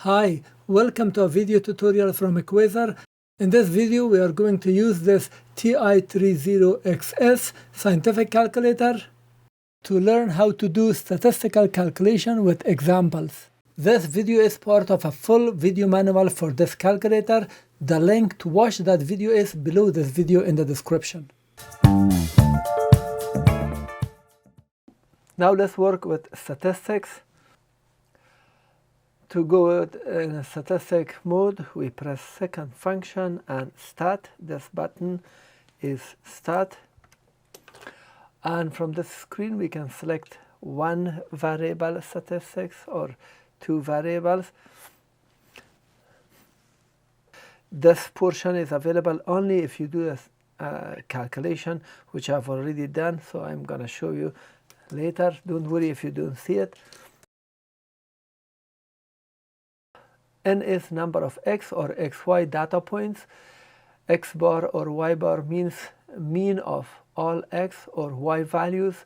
Hi, welcome to a video tutorial from Equator. In this video we are going to use this TI-30XS scientific calculator to learn how to do statistical calculation with examples. This video is part of a full video manual for this calculator. The link to watch that video is below this video in the description. Now let's work with statistics. To go in a statistic mode, we press second function and stat. This button is stat. And from this screen, we can select one variable statistics or two variables. This portion is available only if you do a calculation, which I've already done. So I'm going to show you later. Don't worry if you don't see it. N is number of x or xy data points. X bar or y bar means mean of all x or y values.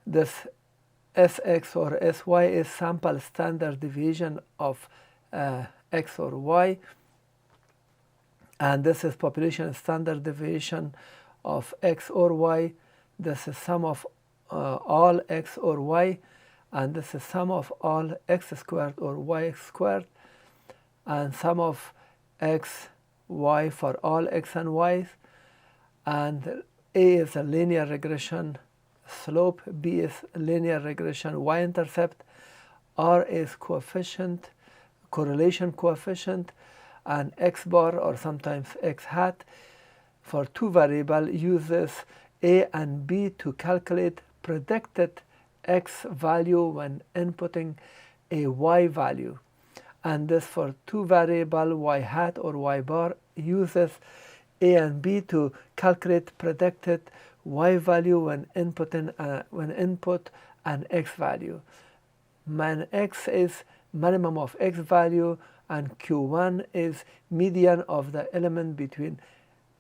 This Sx or Sy is sample standard deviation of x or y. And this is population standard deviation of x or y. This is sum of all x or y. And this is sum of all x squared or y squared. And sum of x, y for all x and y's, and A is a linear regression slope, B is linear regression y-intercept, R is coefficient, correlation coefficient, and x bar or sometimes x hat for two variable uses A and B to calculate predicted x value when inputting a y value. And this for two variable y hat or y bar uses A and B to calculate predicted y value when input an x value. Man x is minimum of x value and Q1 is median of the element between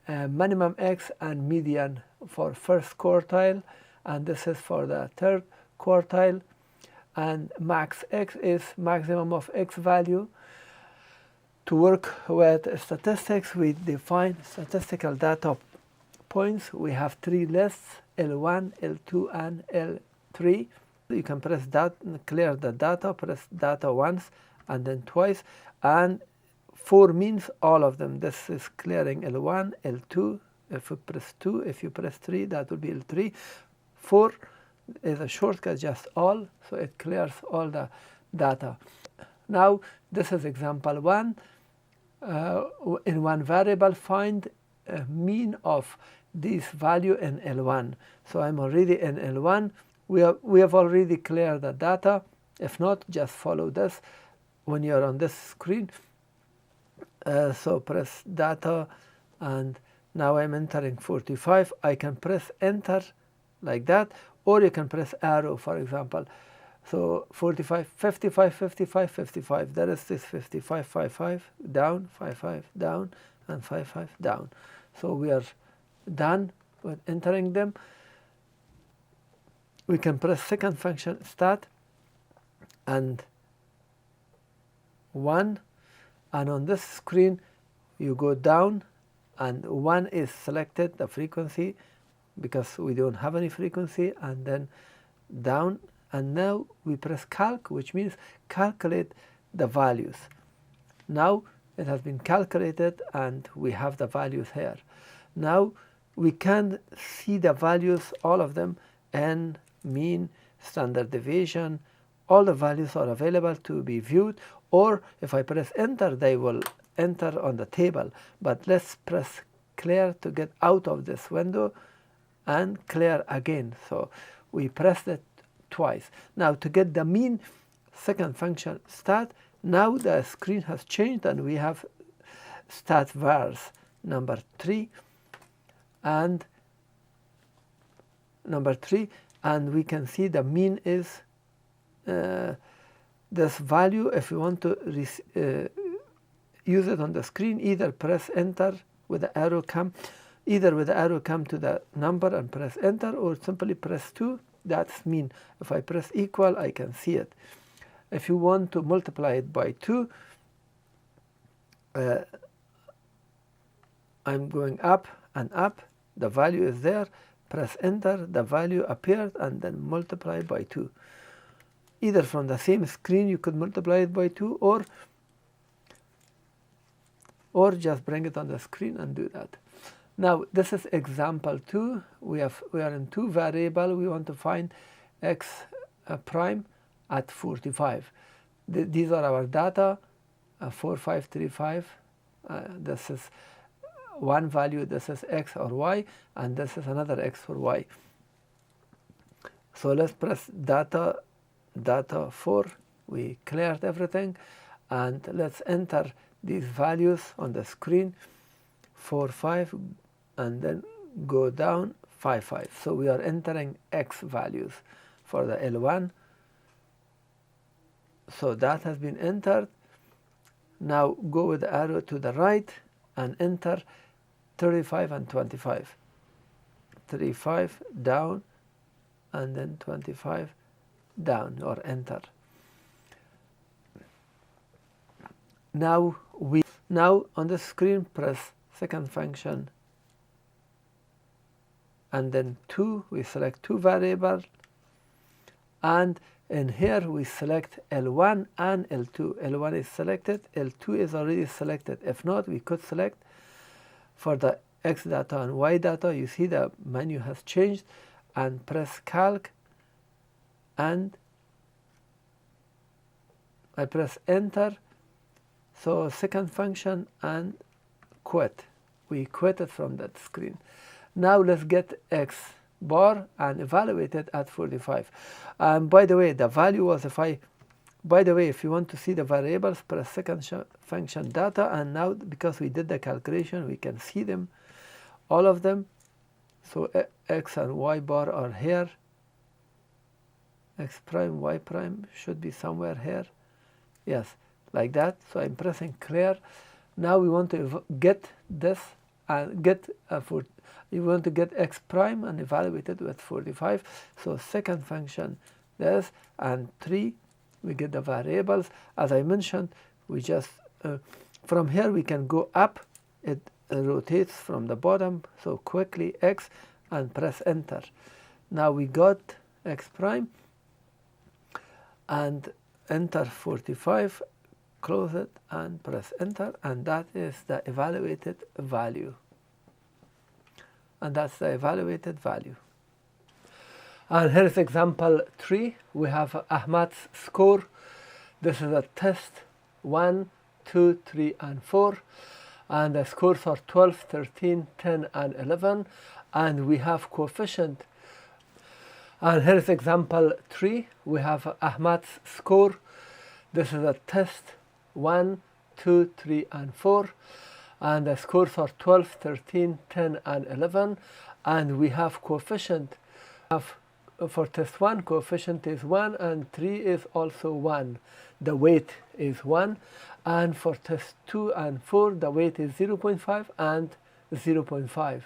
minimum x and median for first quartile, and this is for the third quartile. And max x is maximum of x value. To work with statistics, we define statistical data points. We have three lists, L1, L2, and L3. You can press that, clear the data, press data once and then twice. And 4 means all of them. This is clearing L1, L2. If you press 2, if you press 3, that will be L3. 4 is a shortcut, just all, so it clears all the data. Now this is example 1. In one variable, find a mean of this value in L1. So I'm already in L1. We have already cleared the data. If not, just follow this when you're on this screen. So press data, and now I'm entering 45. I can press enter like that, or you can press arrow, for example. So 45, 55, 55, 55. The rest is 55, 55, down, 55, down, and 55, down. So we are done with entering them. We can press second function, stat, and 1. And on this screen, you go down, and 1 is selected, the frequency, because we don't have any frequency, and then down, and now we press calc, which means calculate the values. Now it has been calculated and we have the values here. Now we can see the values, all of them, n, mean, standard deviation, all the values are available to be viewed, or if I press enter, they will enter on the table. But let's press clear to get out of this window and clear again. So we pressed it twice. Now to get the mean, second function stat. Now the screen has changed and we have stat vars number 3 and number 3, and we can see the mean is this value. If you want to use it on the screen, either press enter with the arrow come. Either with the arrow come to the number and press enter, or simply press 2. That's mean. If I press equal, I can see it. If you want to multiply it by 2, I'm going up and up, the value is there, press enter, the value appears, and then multiply by 2. Either from the same screen you could multiply it by 2, or just bring it on the screen and do that. Now this is example 2. We are in 2 variable. We want to find x prime at 45. These are our data, 4535. This is one value, this is x or y, and this is another x or y. So let's press data 4. We cleared everything, and let's enter these values on the screen, 4 5, and then go down 5 5. So we are entering x values for the L1. So that has been entered. Now go with the arrow to the right and enter 35 and 25. 35 down and then 25 down, or enter. Now on the screen press second function and then 2. We select 2 variables, and in here we select L1 and L2. L1 is selected, L2 is already selected. If not, we could select for the x data and y data. You see the menu has changed, and press calc, and I press enter. So second function and quit. We quit it from that screen. Now let's get x bar and evaluate it at 45. By the way, the value was if you want to see the variables, press second function data, and now because we did the calculation, we can see them, all of them. So x and y bar are here. X prime, y prime should be somewhere here. Yes, like that. So I'm pressing clear. Now we want to get this and you want to get x prime and evaluate it with 45. So second function this, and 3, we get the variables. As I mentioned, we just from here we can go up. It rotates from the bottom, so quickly x and press enter. Now we got x prime and enter 45, close it and press enter, and that is the evaluated value. And that's the evaluated value. And here's example 3. We have Ahmad's score. This is a test 1, 2, 3, and 4. And the scores are 12, 13, 10, and 11. And we have coefficient. And here's example 3. We have Ahmad's score. This is a test 1, 2, 3, and 4. And the scores are 12, 13, 10, and 11. And we have coefficient. For test 1, coefficient is 1, and 3 is also 1. The weight is 1. And for test 2 and 4, the weight is 0.5 and 0.5.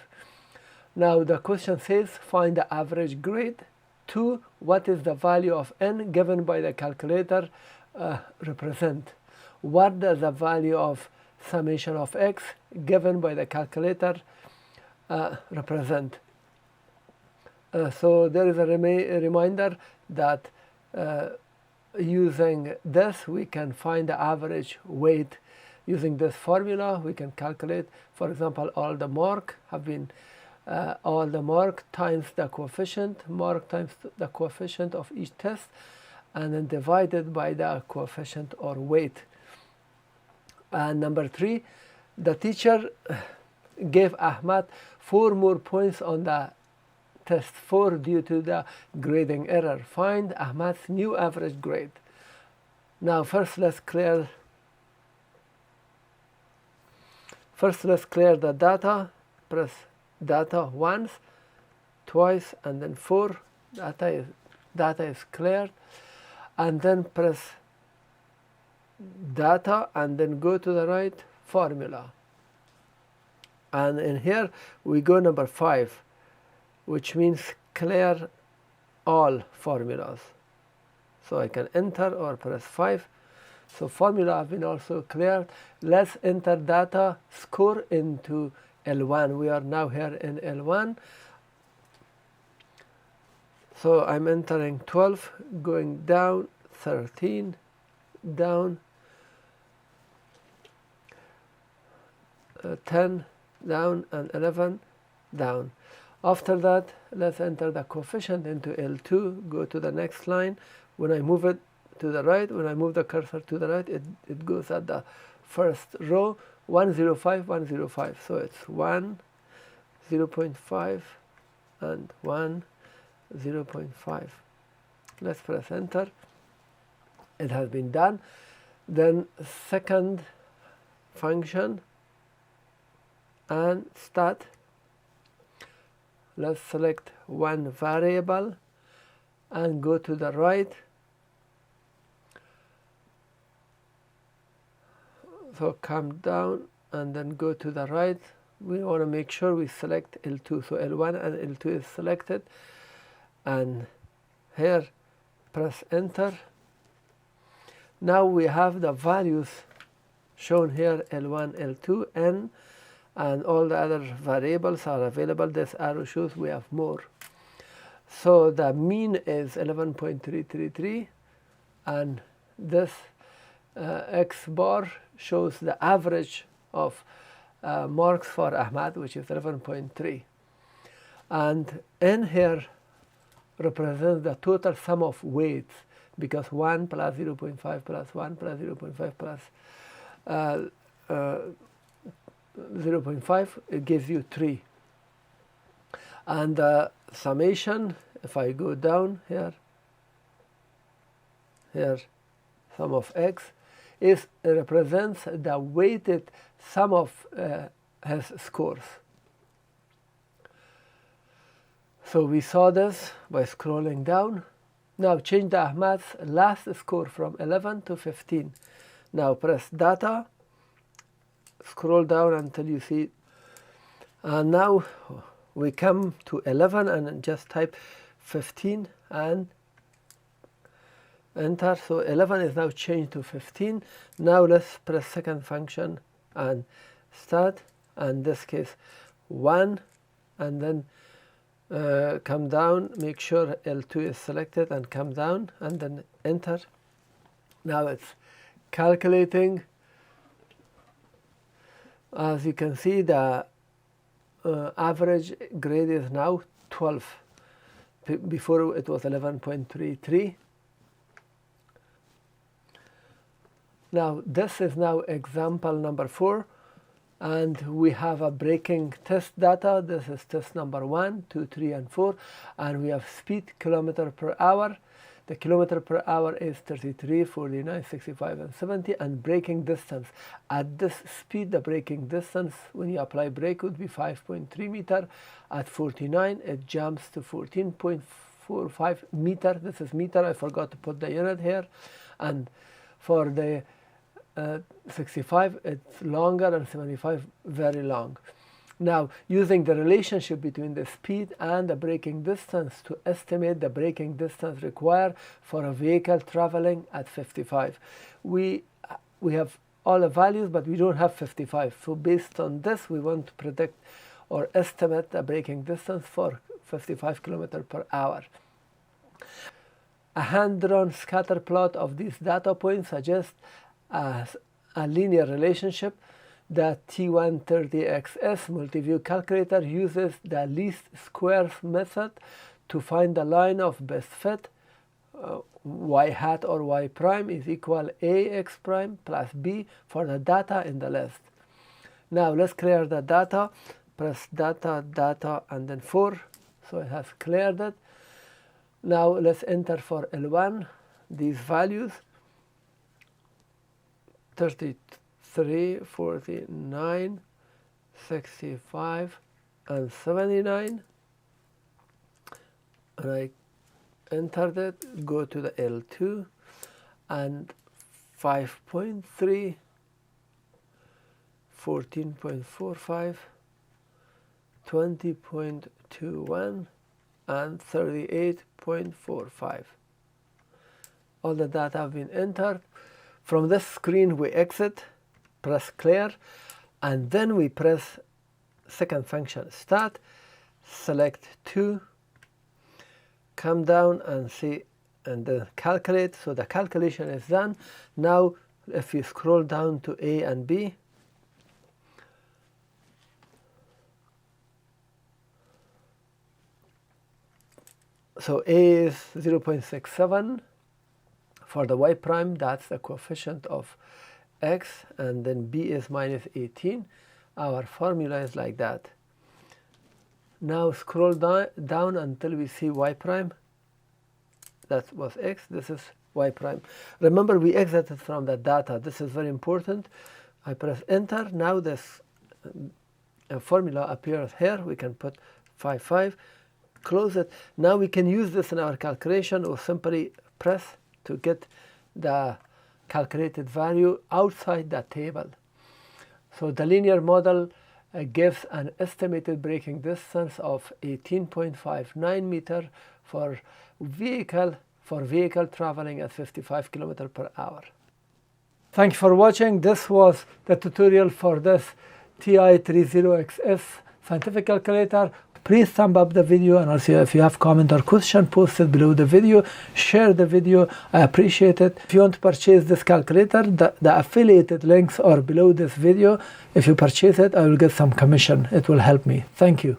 Now the question says, find the average grade. 2, what is the value of n given by the calculator represent? What does the value of summation of x given by the calculator represent? So there is a reminder that using this we can find the average weight. Using this formula we can calculate, for example, all the mark times the coefficient, mark times the coefficient of each test, and then divided by the coefficient or weight. And number 3, the teacher gave Ahmad 4 more points on the test 4 due to the grading error. Find Ahmad's new average grade. Now first let's clear the data. Press data once, twice, and then 4. Data is cleared, and then press data and then go to the right, formula, and in here we go number 5, which means clear all formulas. So I can enter or press 5. So formula have been also cleared. Let's enter data score into L1. We are now here in L1. So I'm entering 12, going down, 13, down, 10, down, and 11, down. After that, let's enter the coefficient into L2, go to the next line. When I move it to the right, when I move the cursor to the right, it goes at the first row, 105, 105. So it's 1, 0.5, and 1, 0.5. Let's press enter. It has been done. Then second function and stat. Let's select one variable and go to the right. So come down and then go to the right. We want to make sure we select L2. So L1 and L2 is selected. And here, press enter. Now we have the values shown here, L1, L2, N, and all the other variables are available. This arrow shows we have more. So the mean is 11.333, and this X bar shows the average of marks for Ahmad, which is 11.3. And N here represents the total sum of weights, because 1 plus 0.5 plus 1 plus 0.5 plus 0.5, it gives you 3. And the summation, if I go down here, sum of X, represents the weighted sum of his scores. So we saw this by scrolling down. Now change the Ahmad's last score from 11 to 15. Now press data, scroll down until you see, and now we come to 11 and just type 15 and enter. So 11 is now changed to 15. Now let's press second function and start, and in this case 1, and then come down, make sure L2 is selected and come down, and then enter. Now it's calculating. As you can see, the average grade is now 12. Before it was 11.33. Now this is now example number 4, and we have a braking test data. This is test number 1, 2, 3, and 4, and we have speed kilometer per hour. The kilometer per hour is 33, 49, 65, and 70, and braking distance. At this speed, the braking distance, when you apply brake, would be 5.3 meter. At 49, it jumps to 14.45 meter. This is meter. I forgot to put the unit here. And for the 65, it's longer, and 75, very long. Now, using the relationship between the speed and the braking distance to estimate the braking distance required for a vehicle traveling at 55. We have all the values, but we don't have 55. So based on this, we want to predict or estimate the braking distance for 55 km per hour. A hand-drawn scatter plot of these data points suggests a linear relationship. The TI-30XS Multiview calculator uses the least squares method to find the line of best fit. Y hat or Y prime is equal AX prime plus B for the data in the list. Now let's clear the data. Press data, data, and then 4. So it has cleared it. Now let's enter for L1 these values. 33, 49, 65, and 79. And I entered it, go to the L2, and 5.3, 14.45, 20.21, and 38.45. all the data have been entered. From this screen we exit, press clear, and then we press second function start, select 2, come down and see, and then calculate. So the calculation is done. Now if you scroll down to A and B, so A is 0.67 for the y prime, that's the coefficient of x, and then B is minus 18. Our formula is like that. Now scroll down until we see y prime. That was x, this is y prime. Remember, we exited from the data. This is very important. I press enter. Now this formula appears here. We can put 5, close it. Now we can use this in our calculation, or simply press to get the calculated value outside the table. So the linear model gives an estimated braking distance of 18.59 meter for vehicle traveling at 55 km per hour. Thank you for watching. This was the tutorial for this TI-30XS scientific calculator. Please thumb up the video, and also if you have comment or question, post it below the video. Share the video, I appreciate it. If you want to purchase this calculator, the affiliated links are below this video. If you purchase it, I will get some commission. It will help me. Thank you.